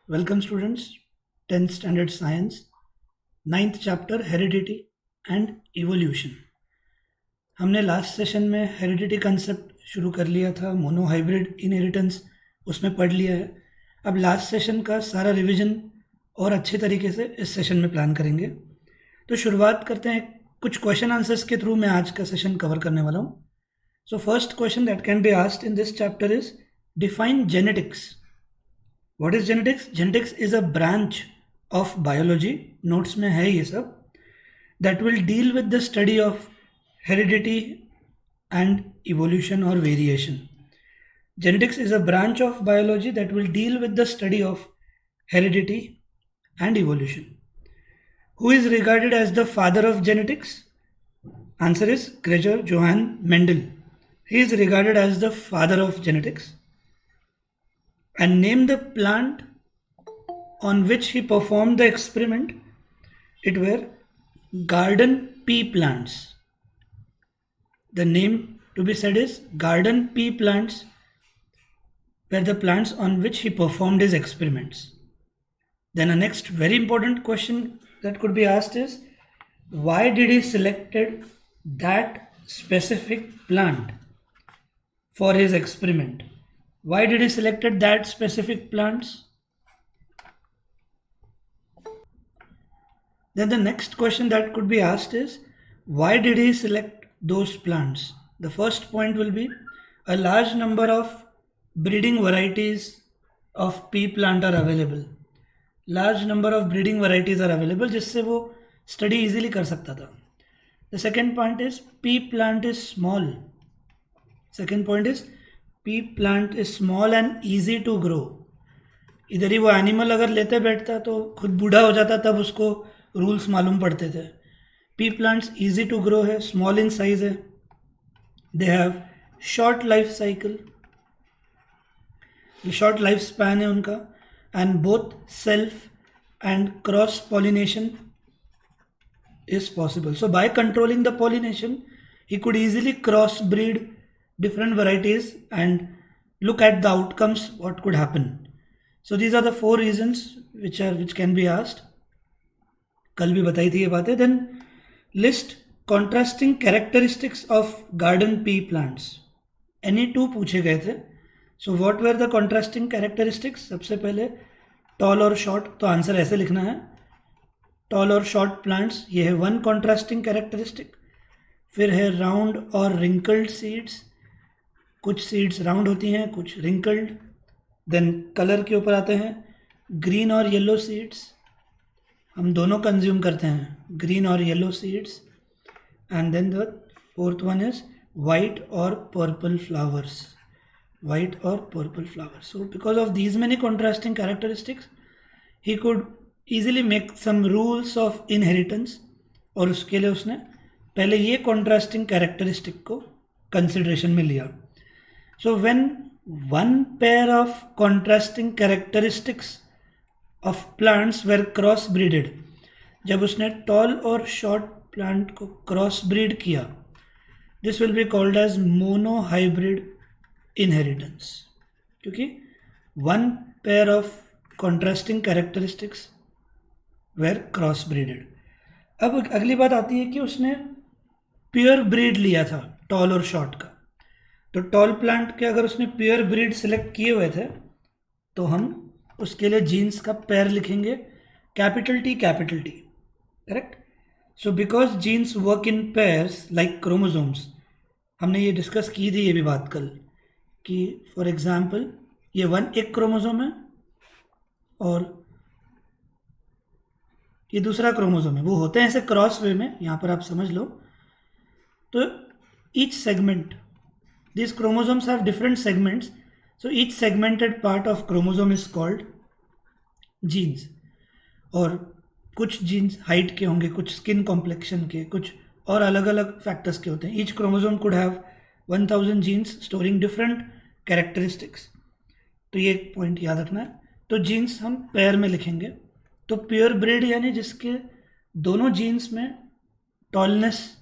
Welcome students, 10th standard science, 9th chapter heredity and evolution. हमने last session में heredity concept शुरू कर लिया था, मोनोहाइब्रिड इनहेरिटेंस उसमें पढ़ लिया है. अब लास्ट सेशन का सारा रिवीजन और अच्छे तरीके से इस सेशन में प्लान करेंगे. तो शुरुआत करते हैं, कुछ क्वेश्चन आंसर्स के थ्रू मैं आज का सेशन कवर करने वाला हूँ. So first question that can be asked in this chapter is define genetics. What is genetics? Genetics is a branch of biology, notes में है ये सब, that will deal with the study of heredity and evolution or variation. Genetics is a branch of biology that will deal with the study of heredity and evolution. Who is regarded as the father of genetics? Answer is Gregor Johann Mendel. He is regarded as the father of genetics. And name the plant on which he performed the experiment. It were garden pea plants. The name to be said is garden pea plants were the plants on which he performed his experiments. Then a next very important question that could be asked is, why did he selected that specific plant for his experiment? Why did he selected that specific plants? Then the next question that could be asked is, why did he select those plants? The first point will be, a large number of breeding varieties of pea plant are available. Large number of breeding varieties are available जिससे वो study easily कर सकता था. The second point is, pea plant is small. Second point is, pea plant is small and easy to grow. इधर ही वो animal अगर लेते बैठता तो खुद बूढ़ा हो जाता, तब उसको रूल्स मालूम पड़ते थे. Pea plants easy to grow है, स्मॉल इन साइज है, they have short life cycle, short life span है उनका, and both self and cross pollination is possible. So by controlling the pollination, he could easily cross breed different varieties and look at the outcomes, what could happen. So these are the four reasons which can be asked. कल भी बताई थी ये बातें. Then list contrasting characteristics of garden pea plants. Any two पूछे गए थे. So what were the contrasting characteristics? सबसे पहले tall और short, तो आंसर ऐसे लिखना है, टॉल और शॉर्ट प्लांट्स, ये है वन कॉन्ट्रास्टिंग कैरेक्टरिस्टिक. फिर है राउंड और रिंकल्ड सीड्स, कुछ सीड्स राउंड होती हैं, कुछ रिंकल्ड. देन कलर के ऊपर आते हैं, ग्रीन और येलो सीड्स, हम दोनों कंज्यूम करते हैं, ग्रीन और yellow seeds. And then the fourth one is white और पर्पल फ्लावर्स, वाइट और purple flowers. So because of these many contrasting characteristics he could easily make some rules of inheritance, और उसके लिए उसने पहले ये contrasting characteristic को consideration में लिया. So when one pair of contrasting characteristics of plants were cross-breeded, जब उसने tall और short plant को cross-breed किया, this will be called as monohybrid inheritance, क्योंकि one pair of contrasting characteristics were cross breeded. अब अगली बात आती है कि उसने प्योर ब्रीड लिया था टॉल और शॉर्ट का. तो टॉल प्लांट के अगर उसने प्योर ब्रीड सिलेक्ट किए हुए थे तो हम उसके लिए जीन्स का पेयर लिखेंगे, capital T, correct. So because genes work in pairs like chromosomes, हमने ये डिस्कस की थी ये भी बात कल, कि फॉर एग्जाम्पल ये एक क्रोमोसोम है और ये दूसरा क्रोमोसोम है, वो होते हैं ऐसे क्रॉस वे में, यहाँ पर आप समझ लो. तो each segment, this chromosomes have different segments, so each segmented part of chromosome is called jeans. और कुछ जीन्स हाइट के होंगे, कुछ स्किन कॉम्प्लेक्शन के, कुछ और अलग अलग फैक्टर्स के होते हैं. Each chromosome could have 1000 genes storing different characteristics. तो ये एक पॉइंट याद रखना है. तो जीन्स हम पेयर में लिखेंगे. तो प्योर ब्रीड यानी जिसके दोनों जीन्स में टॉलनेस,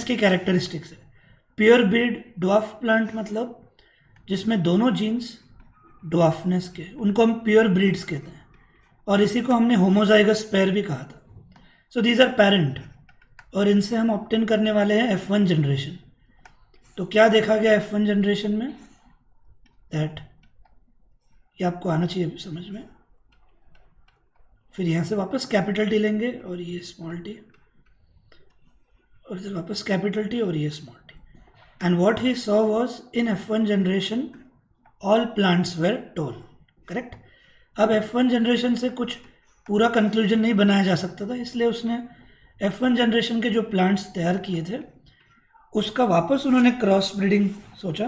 की कैरेक्टरिस्टिक्स है. प्योर ब्रीड ड्वार्फ प्लांट मतलब जिसमें दोनों जीन्स ड्वार्फनेस के, उनको हम प्योर ब्रीड्स कहते हैं, और इसी को हमने होमोजाइगस पेयर भी कहा था. सो दीज आर पेरेंट, और इनसे हम ऑब्टेन करने वाले हैं F1 जनरेशन. तो क्या देखा गया F1 जनरेशन में, दैट ये आपको आना चाहिए समझ में. फिर यहाँ से वापस कैपिटल टी लेंगे और ये स्मॉल टी, और इधर वापस कैपिटल टी और ये small T. And what he saw was in F1 generation all plants were tall. Correct. अब F1 जनरेशन से कुछ पूरा कंक्लूजन नहीं बनाया जा सकता था, इसलिए उसने F1 जनरेशन के जो प्लांट्स तैयार किए थे उसका वापस उन्होंने क्रॉस ब्रीडिंग सोचा.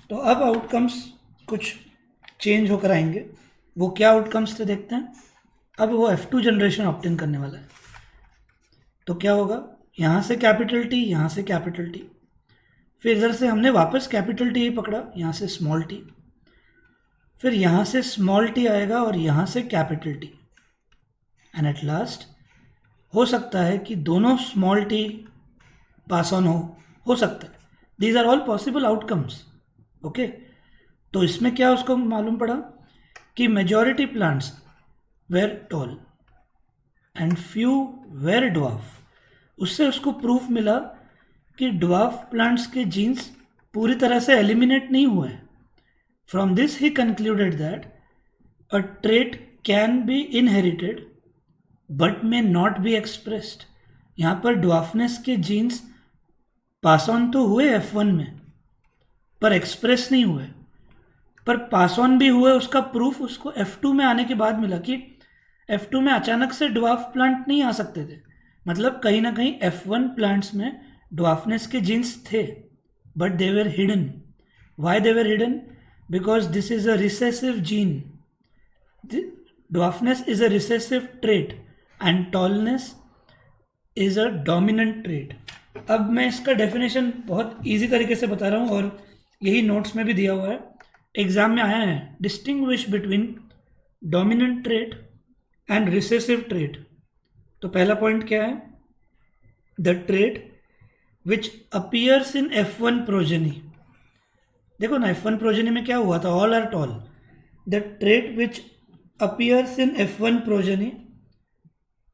तो अब आउटकम्स कुछ चेंज होकर आएंगे. वो क्या आउटकम्स थे देखते हैं. अब वो F2 जनरेशन ऑब्टेन करने वाला है. तो क्या होगा, यहाँ से कैपिटल टी, यहाँ से कैपिटल टी, फिर इधर से हमने वापस कैपिटल टी ही पकड़ा, यहाँ से स्मॉल टी, फिर यहाँ से स्मॉल टी आएगा और यहाँ से capital T, and at last हो सकता है कि दोनों स्मॉल टी पास ऑन हो सकता है. These are all possible outcomes. Okay. तो इसमें क्या उसको मालूम पड़ा कि majority plants were tall and few were dwarf. उससे उसको प्रूफ मिला कि ड्वार्फ प्लांट्स के जीन्स पूरी तरह से एलिमिनेट नहीं हुए. From this he concluded that a trait can be inherited but may not be expressed. यहाँ पर ड्वार्फनेस के जीन्स पास ऑन तो हुए F1 में, पर एक्सप्रेस नहीं हुए. पर पास ऑन भी हुए उसका प्रूफ उसको F2 में आने के बाद मिला कि F2 में अचानक से ड्वार्फ प्लांट नहीं आ सकते थे. मतलब कहीं ना कहीं F1 प्लांट्स में ड्वार्फनेस के जीन्स थे, but they were hidden. Why they were hidden? Because this is a recessive gene. Dwarfness is a recessive trait and tallness is a dominant trait. अब मैं इसका डेफिनेशन बहुत इजी तरीके से बता रहा हूँ और यही नोट्स में भी दिया हुआ है, एग्जाम में आया है. Distinguish between dominant trait and recessive trait. तो पहला पॉइंट क्या है, the trait which appears in F1 progeny. देखो ना F1 प्रोजेनी में क्या हुआ था, all are tall. The trait which appears in F1 progeny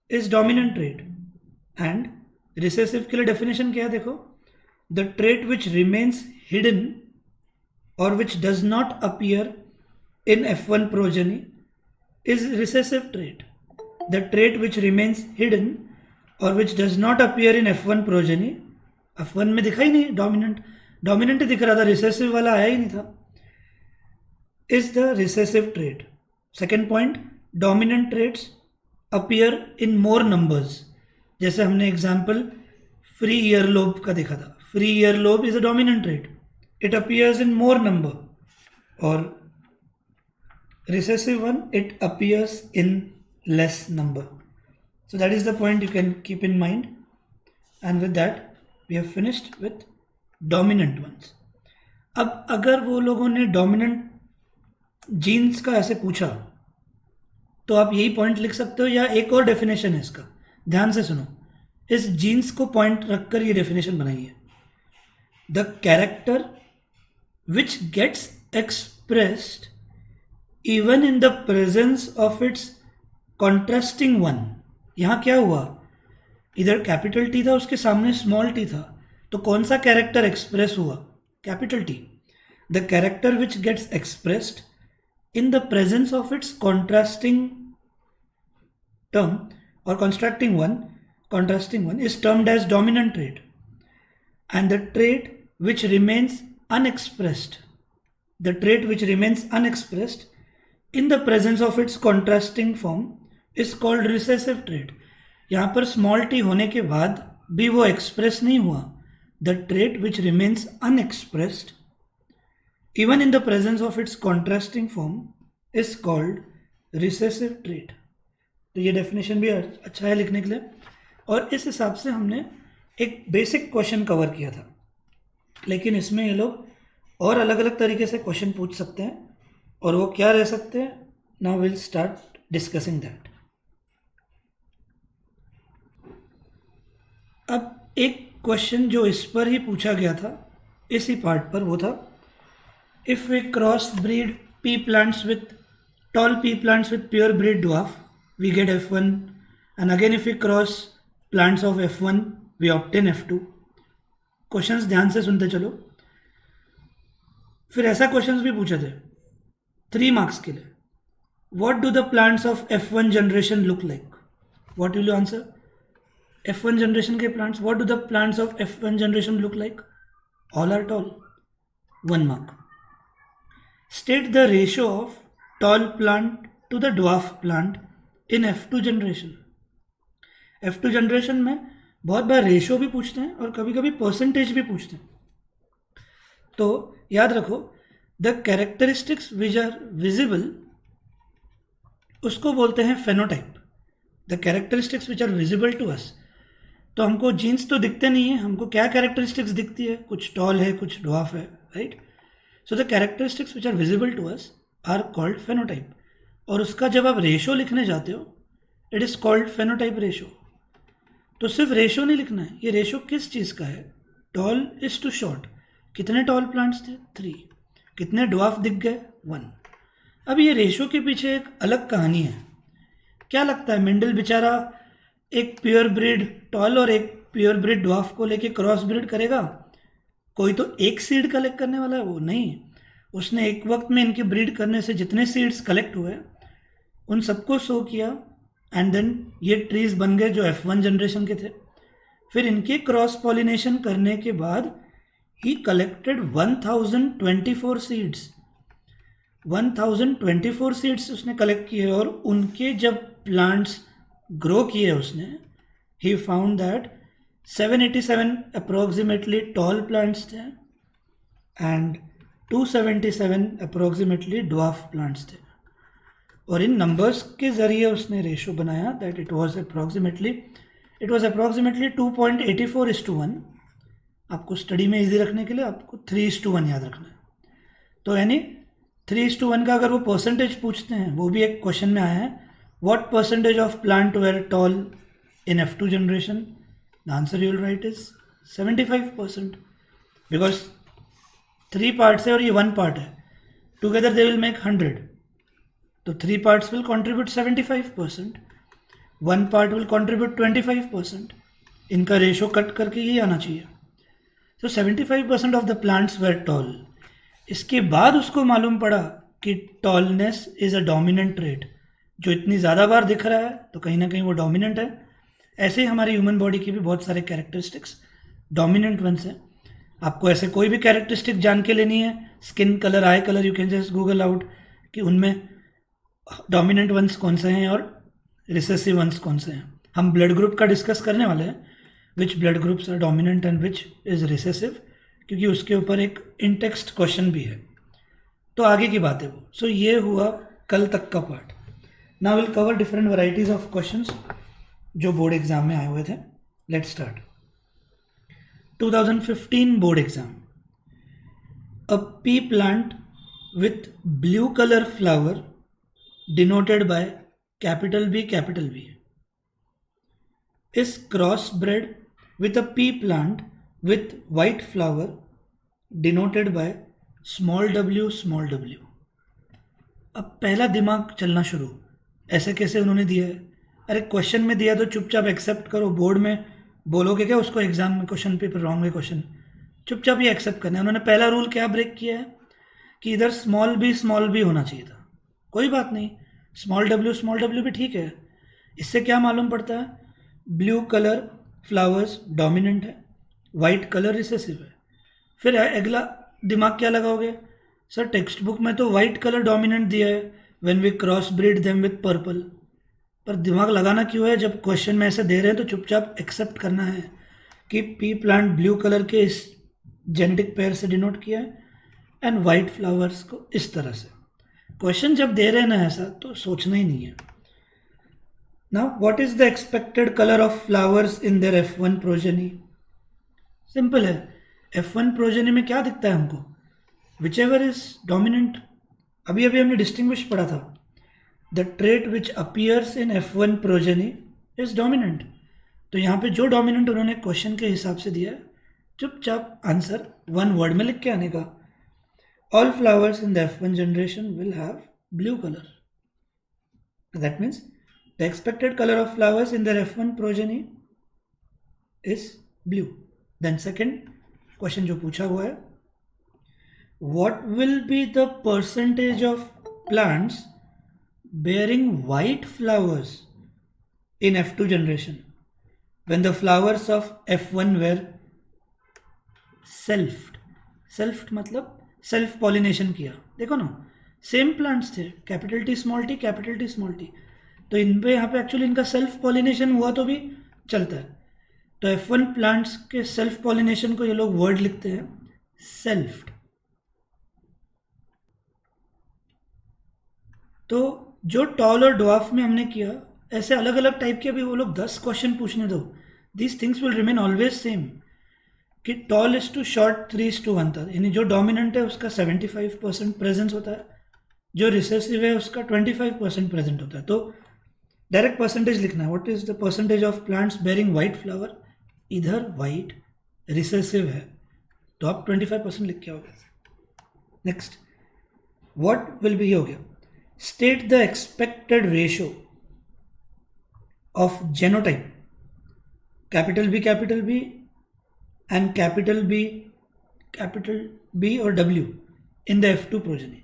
is dominant trait. And recessive के लिए डेफिनेशन क्या है देखो, the trait which remains hidden और which does not appear in F1 progeny is recessive trait. The trait which remains hidden or which does not appear in F1 progeny, F1 में दिखा ही नहीं, dominant ही दिख रहा था, रिसेसिव वाला आया ही नहीं था, is the recessive trait. Second point, dominant traits appear in more numbers. जैसे हमने एग्जाम्पल फ्री ईयरलोब का देखा था. Free earlobe is a dominant trait, it appears in more number. और recessive one, it appears in less number. So that is the point you can keep in mind. And with that we have finished with dominant ones. अब अगर वो लोगों ने dominant jeans का ऐसे पूछा तो आप यही पॉइंट लिख सकते हो, या एक और डेफिनेशन है इसका, ध्यान से सुनो. इस जीन्स को पॉइंट रखकर ये डेफिनेशन बनाई है. The character which gets expressed even in the presence of its contrasting one. यहाँ क्या हुआ, इधर कैपिटल टी था, उसके सामने स्मॉल टी था, तो कौन सा कैरेक्टर एक्सप्रेस हुआ, capital T. The character which gets expressed in the presence of its contrasting term और contrasting one is termed as dominant trait. And the trait which remains unexpressed in the presence of its contrasting form is called recessive trait. यहाँ पर small t होने के बाद भी वो express नहीं हुआ. The trait which remains unexpressed even in the presence of its contrasting form is called recessive trait. तो ये डेफिनेशन भी अच्छा है लिखने के लिए. और इस हिसाब से हमने एक बेसिक क्वेश्चन कवर किया था, लेकिन इसमें ये लोग और अलग अलग तरीके से क्वेश्चन पूछ सकते हैं, और वो क्या रह सकते हैं, now will start discussing that. अब एक क्वेश्चन जो इस पर ही पूछा गया था, इसी पार्ट पर, वो था if we cross breed pea plants with tall pea plants with pure breed dwarf, we get F1, and again if we cross plants of F1 we obtain F2. Questions ध्यान से सुनते चलो. फिर ऐसा क्वेश्चंस भी पूछे थे 3 मार्क्स के लिए. What do the plants of F1 generation look like? What will you answer? F1 generation के plants. What do the plants of F1 generation look like? All are tall. 1 mark. State the ratio of tall plant to the dwarf plant in F2 generation. F2 generation में बहुत बार ratio भी पूछते हैं और कभी कभी percentage भी पूछते हैं. तो याद रखो, the characteristics which are visible उसको बोलते हैं phenotype. The characteristics which are visible to us. तो हमको जीन्स तो दिखते नहीं है, हमको क्या कैरेक्टरिस्टिक्स दिखती है? कुछ टॉल है, कुछ ड्वार्फ है, right. So the characteristics which are visible to us are called phenotype. और उसका जब आप रेशो लिखने जाते हो, it is called phenotype ratio. तो सिर्फ रेशो नहीं लिखना है. ये रेशो किस चीज़ का है? Tall is to short. कितने टॉल प्लांट्स थे? 3. कितने ड्वार्फ दिख गए? 1. अब ये रेशो के पीछे एक अलग कहानी है. क्या लगता है, मेंडल बेचारा एक प्योर ब्रीड टॉल और एक प्योर ब्रीड ड्वार्फ को लेके क्रॉस ब्रीड करेगा? कोई तो एक सीड कलेक्ट करने वाला है? वो नहीं. उसने एक वक्त में इनके ब्रीड करने से जितने सीड्स कलेक्ट हुए उन सबको सो किया, एंड देन ये ट्रीज बन गए जो F1 जनरेशन के थे. फिर इनके क्रॉस पॉलिनेशन करने के बाद ही कलेक्टेड 1024 सीड्स. 1024 सीड्स उसने कलेक्ट किए और उनके जब प्लांट्स ग्रो किए उसने, he found that 787 approximately toll plants थे एंड 277 अप्रोक्सीमेटली ड्वार्फ प्लांट्स थे. और इन नंबर्स के ज़रिए उसने रेशो बनाया दैट इट वाज अप्रोक्सीमेटली 2.84:1. आपको स्टडी में इजी रखने के लिए आपको 3:1 याद रखना है. तो यानी 3:1 का अगर वो परसेंटेज पूछते हैं, वो भी एक क्वेश्चन में आया है, what percentage of plant were tall in F2 generation? The answer you will write is 75%, because 3 parts है और ये 1 पार्ट है. Together they will make 100. तो 3 parts will contribute 75%, 1 part will contribute 25%. इनका रेशो कट करके ये आना चाहिए. तो 75% of the plants were tall. इसके बाद उसको मालूम पड़ा कि tallness is a dominant trait. जो इतनी ज़्यादा बार दिख रहा है तो कहीं ना कहीं वो डोमिनेंट है. ऐसे ही हमारी ह्यूमन बॉडी की भी बहुत सारे कैरेक्टरिस्टिक्स डोमिनेंट वंस हैं. आपको ऐसे कोई भी कैरेक्टरिस्टिक जान के लेनी है, skin colour, I colour, you can just Google out कि उनमें डोमिनेंट वंस कौन से हैं और रिसेसिव वंस कौन से हैं. हम ब्लड ग्रुप का डिस्कस करने वाले हैं, which blood groups are dominant and which is recessive, क्योंकि उसके ऊपर एक इन टेक्स्ट क्वेश्चन भी है. तो आगे की बात है वो. सो ये हुआ कल तक का part. Now will cover different varieties of questions जो बोर्ड एग्जाम में आए हुए थे. Let's start. 2015 board exam. A P plant with blue colour flower denoted by capital B is crossbred with a pea plant with white flower denoted by small w. अब पहला दिमाग चलना शुरू. ऐसे कैसे उन्होंने दिया है? अरे क्वेश्चन में दिया तो चुपचाप एक्सेप्ट करो. बोर्ड में बोलोगे क्या उसको? एग्जाम में क्वेश्चन पेपर रॉन्ग है क्वेश्चन, चुपचाप ही एक्सेप्ट करना है. उन्होंने पहला रूल क्या ब्रेक किया है कि इधर स्मॉल बी होना चाहिए था. कोई बात नहीं, स्मॉल डब्ल्यू भी ठीक है. इससे क्या मालूम पड़ता है? ब्लू कलर फ्लावर्स डोमिनेंट है, वाइट कलर रिसेसिव है. फिर अगला दिमाग क्या लगाओगे? सर टेक्स्ट बुक में तो वाइट कलर डोमिनेंट दिया है when we cross breed them with purple. पर दिमाग लगाना क्यों है? जब क्वेश्चन में ऐसे दे रहे हैं तो चुपचाप एक्सेप्ट करना है कि पी प्लांट ब्लू कलर के इस जेनेटिक पेयर से डिनोट किया है एंड वाइट फ्लावर्स को इस तरह से. क्वेश्चन जब दे रहे हैं ना ऐसा तो सोचना ही नहीं है. Now what is the expected colour of flowers in their F1 progeny? Simple है. F1 प्रोजेनी में क्या दिखता है हमको? Which ever is dominant. अभी हमने डिस्टिंग्विश पढ़ा था. The trait which appears in F1 progeny is dominant. तो यहाँ पे जो डोमिनेंट उन्होंने क्वेश्चन के हिसाब से दिया है, चुपचाप आंसर 1 वर्ड में लिख के आने का. all flowers in the F1 generation will have blue color. That means the expected color of flowers in their F1 progeny is blue. Then second question जो पूछा हुआ है, what will be the percentage of plants bearing white flowers in F2 generation when the flowers of F1 were selfed मतलब self pollination किया. देखो ना, same plants थे, capital T small T capital T small T, तो इन पे यहाँ पे actually इनका सेल्फ पॉलिनेशन हुआ तो भी चलता है. तो F1 प्लांट्स के सेल्फ पॉलिनेशन को ये लोग वर्ड लिखते हैं सेल्फ्ड. तो जो टॉल और ड्वार्फ में हमने किया, ऐसे अलग अलग टाइप के अभी वो लोग 10 क्वेश्चन पूछने दो, these things will remain always same. कि टॉल इज टू शॉर्ट 3:1 था, यानी जो डोमिनेंट है उसका 75% प्रेजेंस होता है, जो रिसेसिव है उसका 25% प्रेजेंट होता है. तो डायरेक्ट परसेंटेज लिखना है. What is the percentage of plants bearing white flower, इधर वाइट रिसेसिव है तो आप 25% लिख के आओगे. नेक्स्ट व्हाट विल बी, हो गया. State the expected ratio of genotype capital B and capital B और W in the F2 progeny.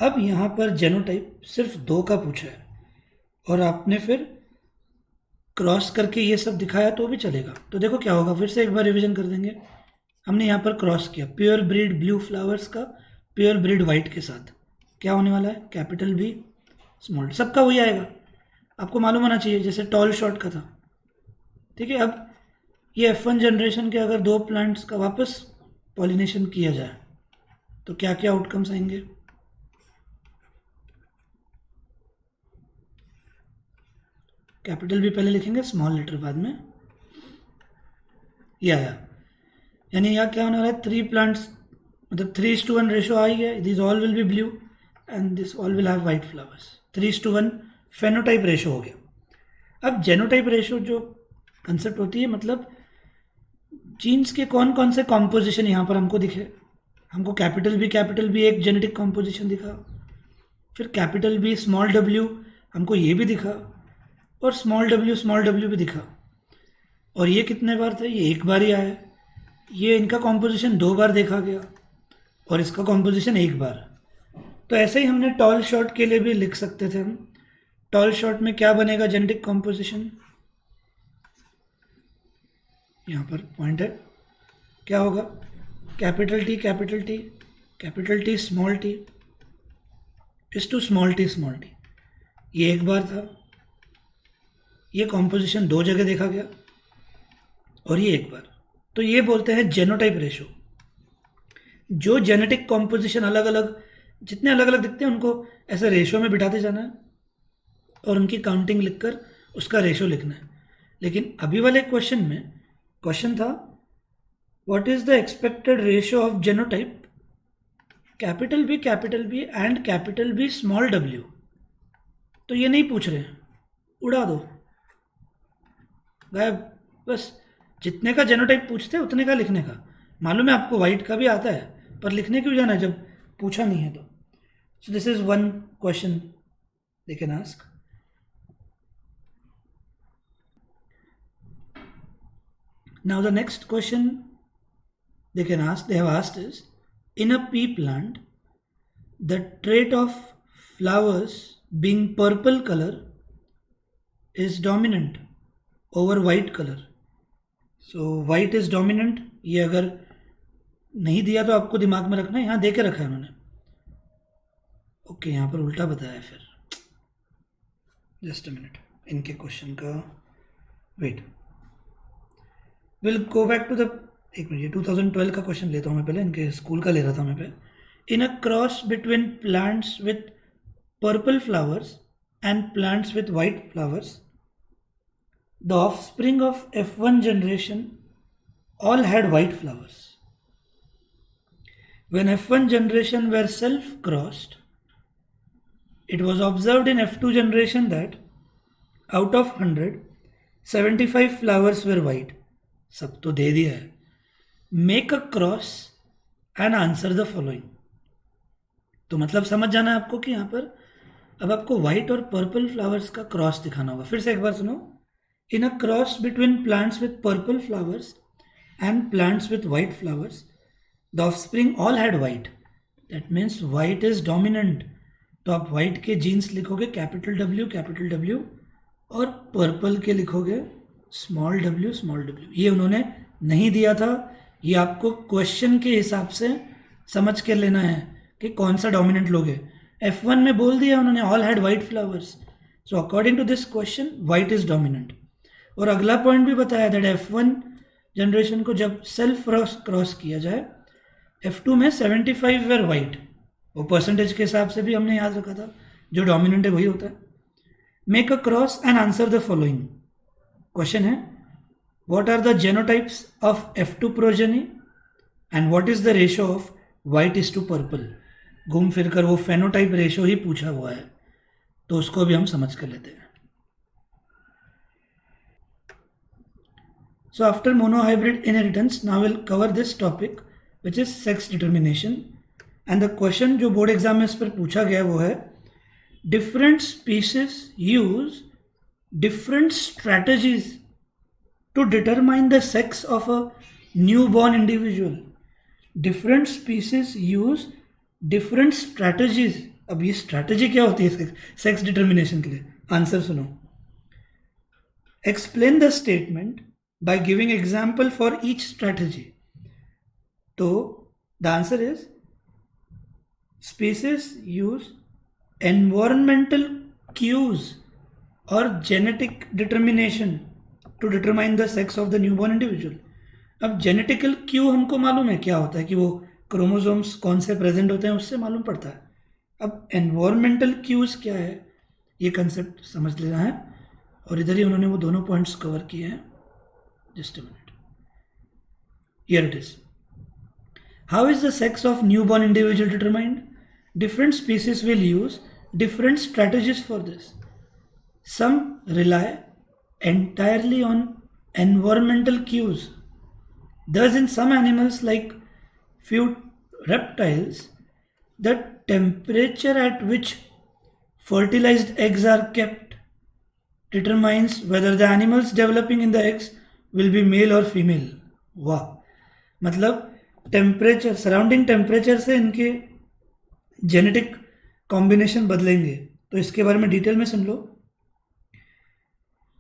अब यहाँ पर जेनोटाइप सिर्फ 2 का पूछा है और आपने फिर क्रॉस करके ये सब दिखाया तो भी चलेगा. तो देखो क्या होगा, फिर से एक बार रिवीजन कर देंगे. हमने यहाँ पर क्रॉस किया प्योर ब्रीड ब्लू फ्लावर्स का प्योर ब्रीड वाइट के साथ, क्या होने वाला है, कैपिटल बी स्मॉल. सबका वही आएगा, आपको मालूम होना चाहिए, जैसे टॉल शॉर्ट का था. ठीक है, अब ये F1 जनरेशन के अगर 2 प्लांट्स का वापस पॉलिनेशन किया जाए तो क्या क्या आउटकम्स आएंगे. कैपिटल बी पहले लिखेंगे, स्मॉल लेटर बाद में. ये आया, यानी यहाँ क्या होने वाला है, 3 प्लांट्स मतलब 3:1 रेशो आ ही है. This all will be blue and this all will have white flowers. 3:1 phenotype ratio हो गया. अब जेनोटाइप रेशो जो कंसेप्ट होती है, मतलब जीन्स के कौन कौन से कॉम्पोजिशन यहाँ पर हमको दिखे. हमको कैपिटल बी एक जेनेटिक कॉम्पोजिशन दिखा, फिर कैपिटल बी स्मॉल w हमको ये भी दिखा, और स्मॉल w भी दिखा. और ये कितने बार था, ये एक बार ही आया. ये इनका कॉम्पोजिशन 2 बार देखा गया और इसका कॉम्पोजिशन 1 बार. तो ऐसे ही हमने टॉल शॉर्ट के लिए भी लिख सकते थे. हम टॉल शॉर्ट में क्या बनेगा जेनेटिक कॉम्पोजिशन, यहाँ पर पॉइंट है, क्या होगा, capital T small T is to small T. ये एक बार था, ये कॉम्पोजिशन 2 जगह देखा गया और ये एक बार. तो ये बोलते हैं जेनोटाइप रेशो. जो जेनेटिक कॉम्पोजिशन अलग अलग, जितने अलग अलग दिखते हैं उनको ऐसे रेशो में बिठाते जाना है और उनकी काउंटिंग लिखकर उसका रेशो लिखना है. लेकिन अभी वाले क्वेश्चन में क्वेश्चन था what is the expected ratio of genotype capital B and capital B small w. तो ये नहीं पूछ रहे हैं, उड़ा दो, गायब. बस जितने का जेनोटाइप पूछते हैं उतने का लिखने का. मालूम है आपको वाइट का भी आता है, पर लिखने क्यों जाना है जब पूछा नहीं है तो. So this is one question they can ask. Now the next question they have asked is, in a pea plant, the trait of flowers being purple color is dominant over white color. So white is dominant. ये अगर नहीं दिया तो आपको दिमाग में रखना है, यहाँ दे के रखा है उन्होंने. ओके, यहाँ पर उल्टा बताया फिर. जस्ट अ मिनट, इनके क्वेश्चन का wait. Will go back to the, एक मिनट, 2012 का क्वेश्चन लेता हूँ मैं पहले, इनके स्कूल का ले रहा था मैं पहले. In a cross between plants with purple flowers and plants with white flowers, the offspring of F1 generation all had white flowers. When F1 generation were self-crossed, it was observed in F2 generation that out of 100, 75 flowers were white. सब तो दे दिया है. Make a cross and answer the following. तो मतलब समझ जाना है आपको कि यहाँ पर अब आपको वाइट और पर्पल फ्लावर्स का क्रॉस दिखाना होगा। फिर से एक बार सुनो, in a cross between plants with purple flowers and plants with white flowers the offspring all had white, that means white is dominant. तो आप वाइट के जीन्स लिखोगे कैपिटल W, और पर्पल के लिखोगे स्मॉल w। ये उन्होंने नहीं दिया था, ये आपको क्वेश्चन के हिसाब से समझ के लेना है कि कौन सा डोमिनेंट लोगे। F1 में बोल दिया उन्होंने all had white flowers, so according to this question white is dominant. और अगला पॉइंट भी बताया दैट F1 जनरेशन को जब सेल्फ क्रॉस किया जाए, F2 में 75 वेर वाइट, वो परसेंटेज के हिसाब से भी हमने याद रखा था, जो डोमिनेंट है वही होता है। Make a cross and answer the following. Question है what are the genotypes of F2 progeny and what is the ratio of white is to purple. घूम फिर कर वो फेनोटाइप रेशियो ही पूछा हुआ है, तो उसको भी हम समझ कर लेते हैं। So after monohybrid inheritance now will cover this topic which is sex determination. And the question जो बोर्ड एग्जाम में इस पर पूछा गया वो है different species use different strategies to determine the sex of a new born individual. Different species use different strategies. अब ये स्ट्रैटेजी क्या होती है सेक्स डिटर्मिनेशन के लिए? आंसर सुनो। Explain the statement by giving example for each strategy. तो the answer is species use environmental cues or genetic determination to determine the sex of the newborn individual। अब genetical Q हमको मालूम है क्या होता है कि वो क्रोमोसोम्स कौन से प्रेजेंट होते हैं, उससे मालूम पड़ता है। अब एनवायरमेंटल क्यूज क्या है, ये कंसेप्ट समझ लेना है, और इधर ही उन्होंने वो दोनों पॉइंट्स कवर किए हैं। Just a minute, here it is. How is the sex of newborn individual determined? Different species will use different strategies for this. Some rely entirely on environmental cues. Thus, in some animals like few reptiles, the temperature at which fertilized eggs are kept determines whether the animals developing in the eggs will be male or female. वाह, मतलब temperature, surrounding temperature से इनके genetic combination बदलेंगे। तो इसके बारे में detail में सुन लो।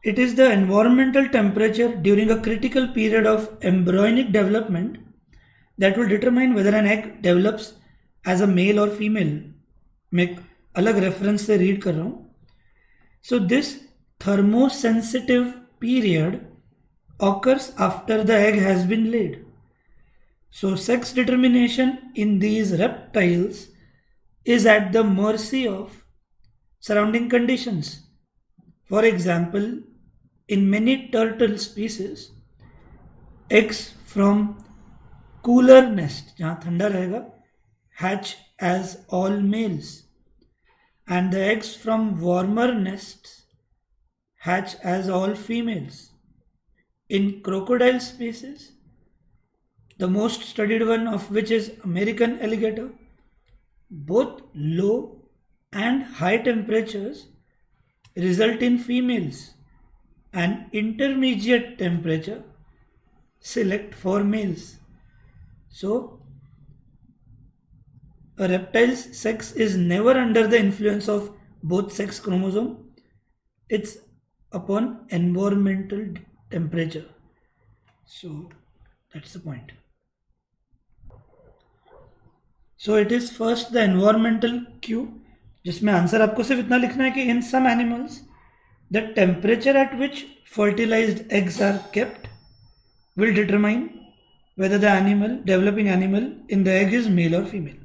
It is the environmental temperature during a critical period of embryonic development that will determine whether an egg develops as a male और फीमेल। मैं एक अलग रेफरेंस से रीड कर रहा हूँ। So this thermosensitive period occurs after the egg has been laid. So sex determination in these reptiles is at the mercy of surrounding conditions. For example, in many turtle species, eggs from cooler nest, जहाँ ठंडा रहेगा, hatch as all males, and the eggs from warmer nests hatch as all females. In crocodile species, the most studied one of which is American alligator, both low and high temperatures result in females, and intermediate temperature select for males. So, a reptile's sex is never under the influence of both sex chromosome. It's upon environmental temperature. So, that's the point. So it is first the environmental cue, जिसमें answer आपको सिर्फ इतना लिखना है कि in some animals the temperature at which fertilized eggs are kept will determine whether the animal developing animal in the egg is male और female.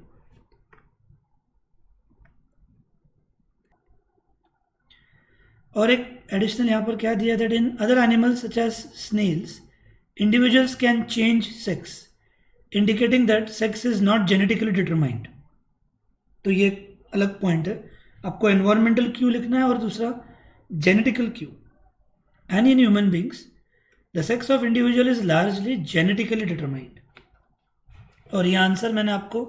और एक एडिशनल यहाँ पर क्या दिया, that in other animals such as snails individuals can change sex, indicating that sex is not genetically determined. तो ये अलग पॉइंट है, आपको एनवायरमेंटल क्यू लिखना है और दूसरा genetical Q. And in human beings the sex of individual is largely genetically determined. और ये आंसर मैंने आपको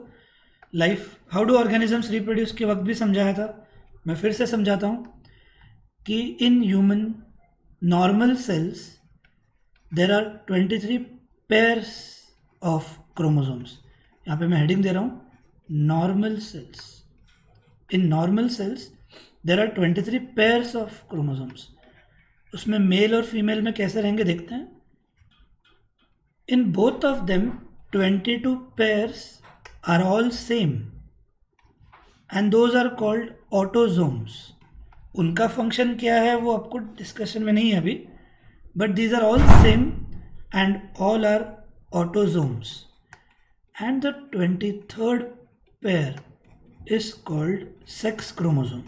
life, how do organisms reproduce के वक्त भी समझाया था, मैं फिर से समझाता हूँ कि in human normal cells there are 23 pairs of chromosomes. यहाँ पे मैं हेडिंग दे रहा हूँ normal cells. In normal cells there are 23 pairs of chromosomes. उसमें मेल और फीमेल में कैसे रहेंगे देखते हैं. In both of them 22 pairs are all same and those are called autosomes. उनका फंक्शन क्या है वो आपको डिस्कशन में नहीं है अभी, but these are all same and all are autosomes. And the 23rd pair is called sex chromosome.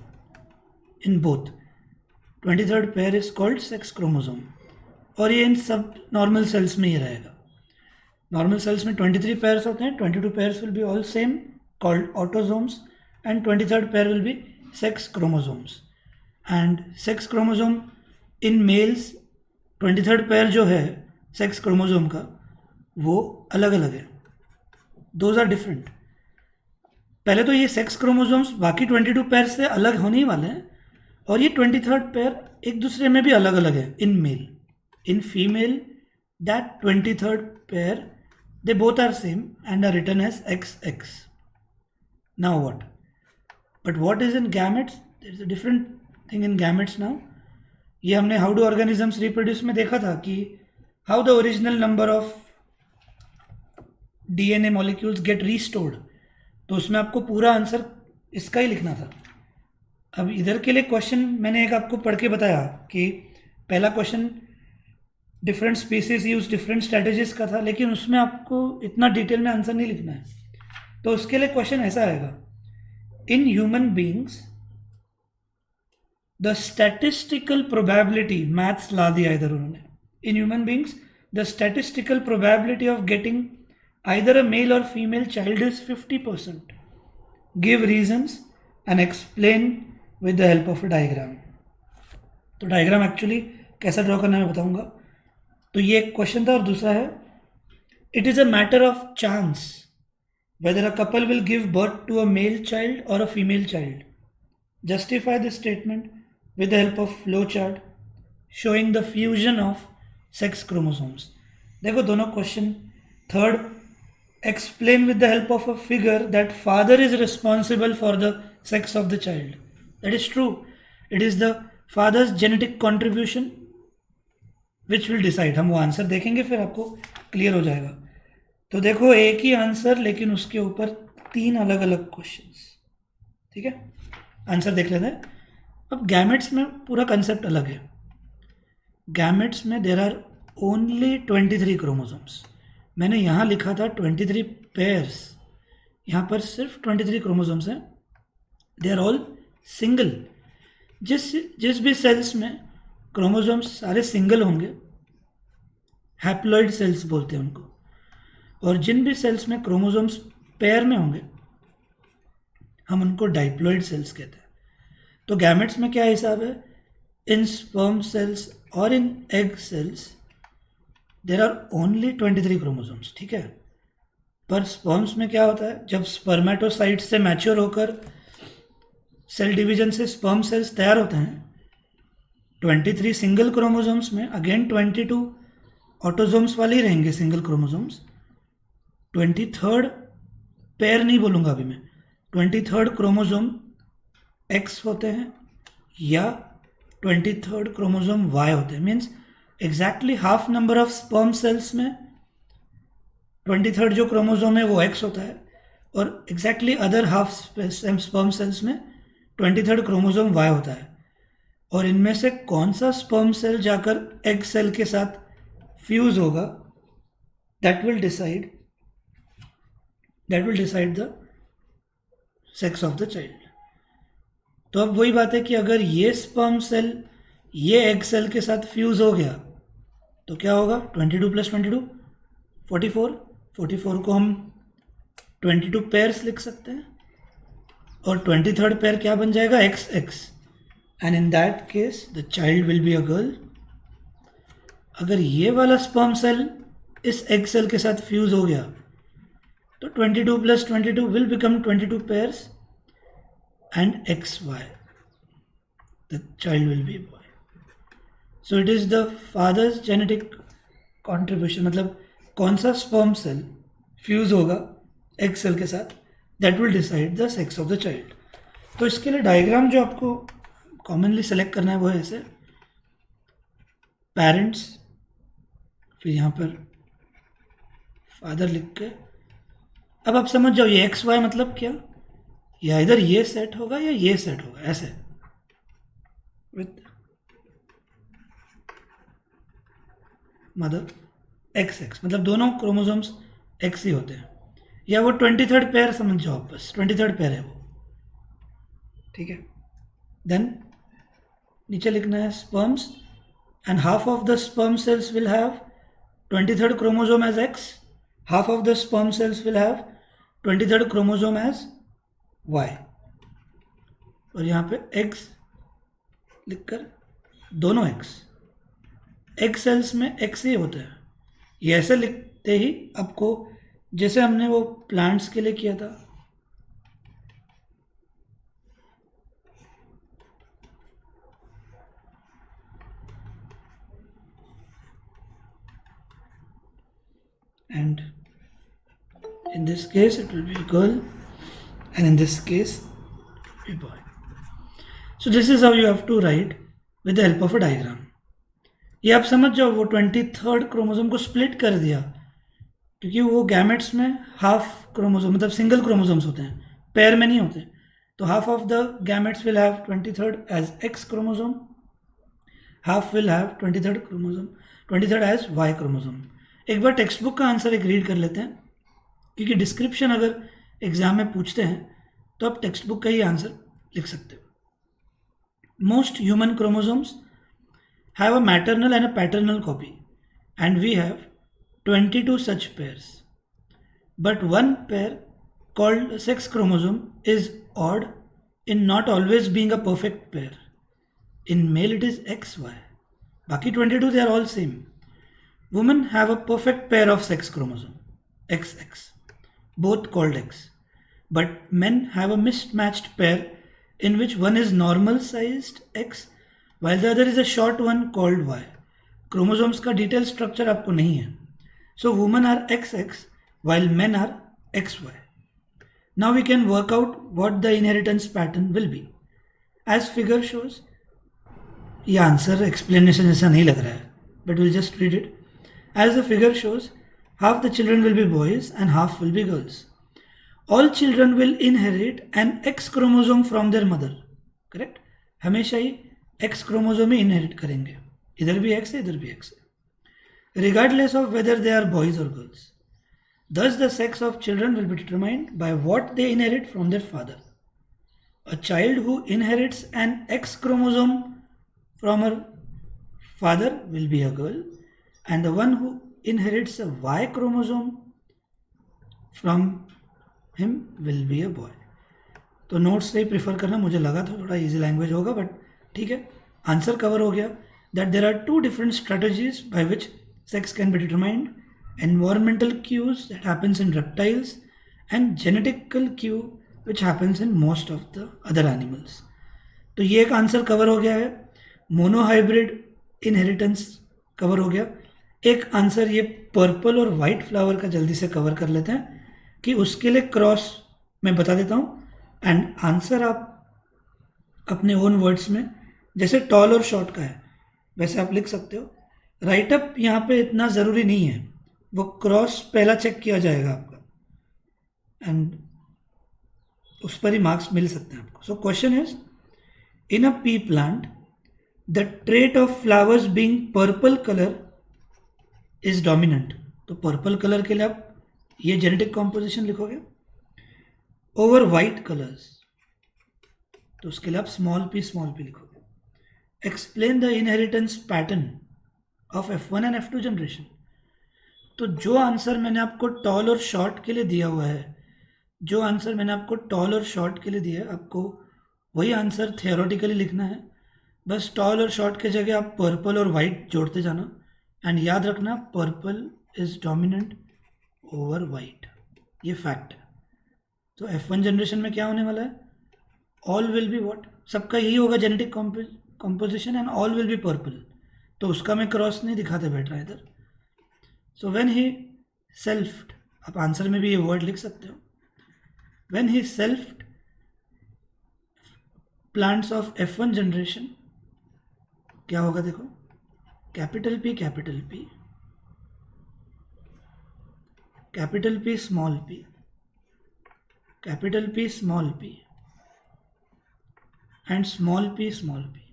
In both 23rd pair is called sex chromosome. और ये इन सब नॉर्मल सेल्स में ही रहेगा. नॉर्मल सेल्स में 23 पेयर्स होते हैं. 22 pairs will be all same called autosomes and 23rd pair will be sex chromosomes. And sex chromosome in males 23rd pair जो है सेक्स क्रोमोसोम का वो अलग अलग है. Those are different. पहले तो ये सेक्स क्रोमोसोम्स बाकी 22 पेयर से अलग होने ही वाले हैं, और ये 23rd पेयर एक दूसरे में भी अलग अलग है. In male, in female that 23rd pair they both are same and are written as XX. Now what, but what is in gametes? There is a different thing in gametes now. ये हमने how do organisms reproduce में देखा था कि how the original number of DNA molecules get restored. तो उसमें आपको पूरा आंसर इसका ही लिखना था. अब इधर के लिए क्वेश्चन मैंने एक आपको पढ़ के बताया कि पहला question different species use different strategies का था, लेकिन उसमें आपको इतना डिटेल में आंसर नहीं लिखना है. तो उसके लिए क्वेश्चन ऐसा आएगा, in human beings the statistical probability, maths ला दिया इधर उन्होंने, in human beings the statistical probability of getting either a male or female child is 50%. Give reasons and explain with the help of a diagram. तो diagram actually कैसा draw करना मैं बताऊंगा. तो ये एक क्वेश्चन था. और दूसरा है, it is a matter of chance whether a couple will give birth to a male child or a female child. Justify this statement with the help of flow chart showing the fusion of sex chromosomes. देखो दोनों question. Third, explain with the help of a figure that father is responsible for the sex of the child. That is true. It is the father's genetic contribution which will decide. हम वो answer देखेंगे फिर आपको clear हो जाएगा. तो देखो एक ही आंसर लेकिन उसके ऊपर 3 अलग अलग क्वेश्चंस. ठीक है, आंसर देख लेते हैं. अब गैमेट्स में पूरा कंसेप्ट अलग है. गैमेट्स में देर आर ओनली 23 क्रोमोसोम्स. मैंने यहाँ लिखा था 23 पेयर्स, यहाँ पर सिर्फ 23 क्रोमोसोम्स हैं. They are all single. जिस भी सेल्स में क्रोमोसोम्स सारे सिंगल होंगे, हैप्लॉइड सेल्स बोलते हैं उनको. और जिन भी सेल्स में क्रोमोसोम्स पेयर में होंगे हम उनको डाइप्लॉइड सेल्स कहते हैं. तो गैमेट्स में क्या हिसाब है, इन स्पर्म सेल्स और in egg cells there are only 23 chromosomes. ठीक है, पर स्पर्म्स में क्या होता है, जब स्पर्मेटोसाइट से मैच्योर होकर सेल डिवीजन से स्पर्म सेल्स तैयार होते हैं, 23 सिंगल क्रोमोसोम्स में अगेन 22 ऑटोजोम्स वाले ही रहेंगे सिंगल क्रोमोसोम्स. 23rd पेयर नहीं बोलूँगा अभी मैं, 23rd क्रोमोसोम X होते हैं या 23rd क्रोमोसोम Y होते हैं. Means exactly half number of sperm cells में 23rd जो क्रोमोसोम है वो X होता है, और exactly other half sperm cells में 23rd क्रोमोसोम Y होता है. और इनमें से कौन सा स्पर्म सेल जाकर एग सेल के साथ फ्यूज होगा, that will decide the sex of the child. तो अब वही बात है कि अगर ये स्पर्म सेल ये एग सेल के साथ फ्यूज हो गया तो क्या होगा, 22 + 22 44. 44 को हम 22 पेयर्स लिख सकते हैं, और 23rd पेयर क्या बन जाएगा, XX. And in that case the child will be a girl. अगर ये वाला स्पर्म सेल इस एग सेल के साथ फ्यूज हो गया तो 22 plus 22 will become 22 pairs and XY. The child will be a boy. So it is the father's genetic contribution, मतलब कौन सा sperm cell फ्यूज होगा egg cell के साथ, that will decide the sex of the child. तो इसके लिए diagram जो आपको कॉमनली सेलेक्ट करना है वो है ऐसे, पेरेंट्स, फिर यहाँ पर फादर लिख के, अब आप समझ जाओ ये एक्स वाई मतलब क्या, या इधर ये सेट होगा या ये सेट होगा, ऐसे विथ मदर एक्स एक्स, मतलब दोनों क्रोमोसोम्स एक्स ही होते हैं, या वो 23rd पेयर समझ जाओ आप, बस 23rd पेयर है वो, ठीक है. देन नीचे लिखना है sperms, and half of the sperm cells will have 23rd chromosome as X, half of the sperm cells will have 23rd chromosome as Y. और यहाँ पे एक्स लिखकर दोनों एक्स, एग सेल्स में एक्स ही होता है. ये ऐसे लिखते ही आपको, जैसे हमने वो प्लांट्स के लिए किया था, and in this case it will be a girl and in this case a boy. So this is how you have to write with the help of a diagram. ये आप समझ जाओ, वो 23rd क्रोमोसोम को split कर दिया, क्योंकि वो गैमेट्स में हाफ क्रोमोसोम मतलब सिंगल क्रोमोसोम्स होते हैं, पेयर में नहीं होते. तो half of the gametes will have 23rd as X chromosome, half will have 23rd as Y chromosome. एक बार टेक्स्ट बुक का आंसर एक रीड कर लेते हैं, क्योंकि डिस्क्रिप्शन अगर एग्जाम में पूछते हैं तो आप टेक्स्ट बुक का ही आंसर लिख सकते हो. Most human chromosomes have a maternal and a paternal copy, and we have 22 such pairs. But one pair called sex chromosome is odd in not always being a perfect pair. In male it is XY. Baki 22 they are all same. Women have a perfect pair of sex chromosome, XX, both called X. But men have a mismatched pair in which one is normal sized X while the other is a short one called Y. Chromosomes का detail structure आपको नहीं है. So women are XX while men are XY. Now we can work out what the inheritance pattern will be. As figure shows, ये answer explanation जैसा नहीं लग रहा है, but we'll just read it. As the figure shows, half the children will be boys and half will be girls. All children will inherit an X chromosome from their mother. Correct? हमेशा ही X chromosome ही inherit करेंगे, इधर भी X है इधर भी X है, regardless of whether they are boys और girls. Thus the sex of children will be determined by what they inherit from their father. A child who inherits an X chromosome from her father will be a girl, and the one who inherits a Y chromosome from him will be a boy. तो notes से ही prefer करना, मुझे लगा था थोड़ा easy language होगा, but ठीक है, आंसर कवर हो गया. That there are two different strategies by which sex can be determined, environmental cues that happens in reptiles and genetical cue which happens in most of the other animals. तो ये एक answer cover हो गया है. Monohybrid inheritance cover हो गया. एक answer ये पर्पल और वाइट फ्लावर का जल्दी से कवर कर लेते हैं, कि उसके लिए क्रॉस मैं बता देता हूँ, एंड आंसर आप अपने ओन वर्ड्स में, जैसे टॉल और शॉर्ट का है वैसे आप लिख सकते हो. राइटअप यहाँ पे इतना ज़रूरी नहीं है, वो क्रॉस पहला चेक किया जाएगा आपका, एंड उस पर ही मार्क्स मिल सकते हैं आपको. So question is, in a P plant the trait of flowers being purple colour is dominant. तो पर्पल कलर के लिए आप ये जेनेटिक कॉम्पोजिशन लिखोगे ओवर वाइट कलर्स, तो उसके लिए आप स्मॉल पी लिखोगे. Explain the inheritance pattern of F1 and F2 generation. तो जो आंसर मैंने आपको टॉल और शॉर्ट के लिए दिया हुआ है, जो आंसर मैंने आपको टॉल और शॉर्ट के लिए दिया है, आपको वही आंसर थियोरेटिकली लिखना है. बस टॉल और शॉर्ट के जगह आप पर्पल और वाइट जोड़ते जाना, एंड याद रखना purple is dominant over white. ये फैक्ट है। तो F1 जनरेशन में क्या होने वाला है, ऑल विल बी व्हाट, सबका यही होगा genetic composition, and all will be purple. तो उसका मैं क्रॉस नहीं दिखाते बैठ रहा इधर। सो व्हेन ही सेल्फ्ड, आप आंसर में भी ये वर्ड लिख सकते हो, when he selfed plants of F1 generation, क्या होगा देखो, capital P capital P, capital P small p, capital P small p and small p small p।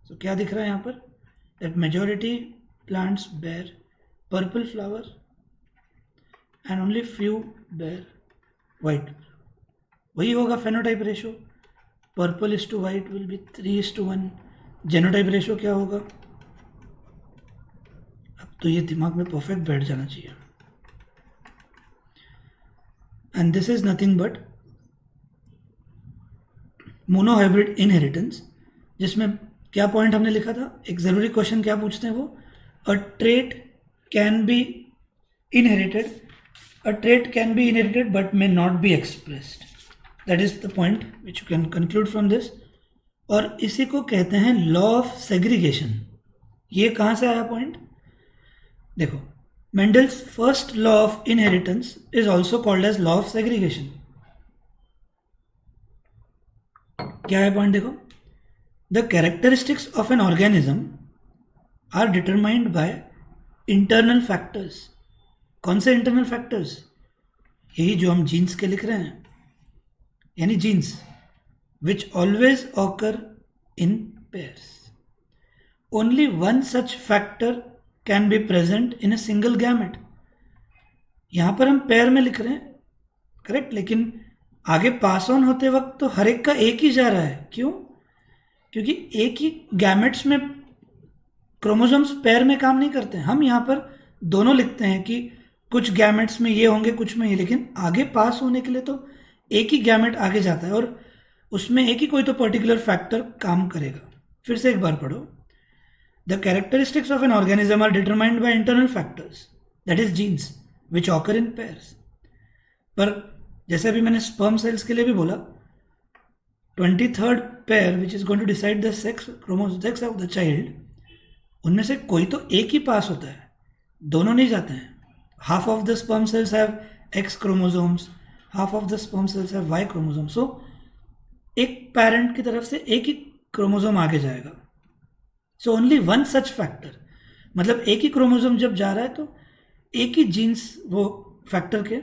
तो क्या दिख रहा है यहाँ पर, that majority plants bear purple flower and only few bear white. वही होगा phenotype ratio, purple is to white will be 3:1। Genotype ratio क्या होगा, अब तो ये दिमाग में परफेक्ट बैठ जाना चाहिए। And this is nothing but monohybrid inheritance, जिसमें क्या पॉइंट हमने लिखा था, एक ज़रूरी क्वेश्चन क्या पूछते हैं वो, अ trait can be inherited, a trait can be inherited but may not be expressed, that is the point which you can conclude from this. और इसी को कहते हैं लॉ ऑफ सेग्रीगेशन। ये कहाँ से आया पॉइंट, देखो, Mendel's first law of inheritance is also called as law of segregation. क्या है पॉइंट देखो, the characteristics of an organism are determined by internal factors. कौन से इंटरनल फैक्टर्स, यही जो हम जीन्स के लिख रहे हैं, यानी jeans which always occur in pairs. Only one such factor can be present in a single gamete. यहाँ पर हम पेयर में लिख रहे हैं, करेक्ट, लेकिन आगे पास ऑन होते वक्त तो हर एक का एक ही जा रहा है। क्यों, क्योंकि एक ही गैमेट्स में क्रोमोसोम्स पेयर में काम नहीं करते हैं। हम यहाँ पर दोनों लिखते हैं कि कुछ गैमेट्स में ये होंगे, कुछ में ये, लेकिन आगे पास होने के लिए तो एक ही गैमेट आगे जाता है और उसमें एक ही कोई तो पर्टिकुलर फैक्टर काम करेगा। फिर से एक बार पढ़ो, the characteristics of an organism are determined by internal factors, that is genes which occur in pairs. पर जैसे अभी मैंने स्पर्म सेल्स के लिए भी बोला, 23rd pair which is going to decide the sex chromosomes of the child, उनमें से कोई तो एक ही पास होता है, दोनों नहीं जाते हैं। Half of the sperm cells have X chromosomes, half of the sperm cells have Y chromosomes. So एक पेरेंट की तरफ से एक ही क्रोमोसोम आगे जाएगा। So only one such factor, मतलब एक ही क्रोमोसोम जब जा रहा है तो एक ही जीन्स वो फैक्टर के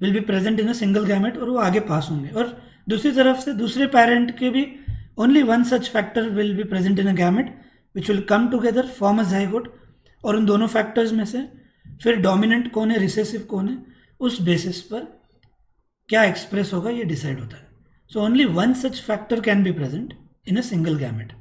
will be present in a single gamete और वो आगे पास होंगे। और दूसरी तरफ से दूसरे पेरेंट के भी only one such factor will be present in a gamete which will come together form a zygote. और उन दोनों फैक्टर्स में से फिर डोमिनेंट कौन है, रिसेसिव कौन है, उस बेसिस पर क्या एक्सप्रेस होगा ये डिसाइड होता है। So only one such factor can be present in a single gamete.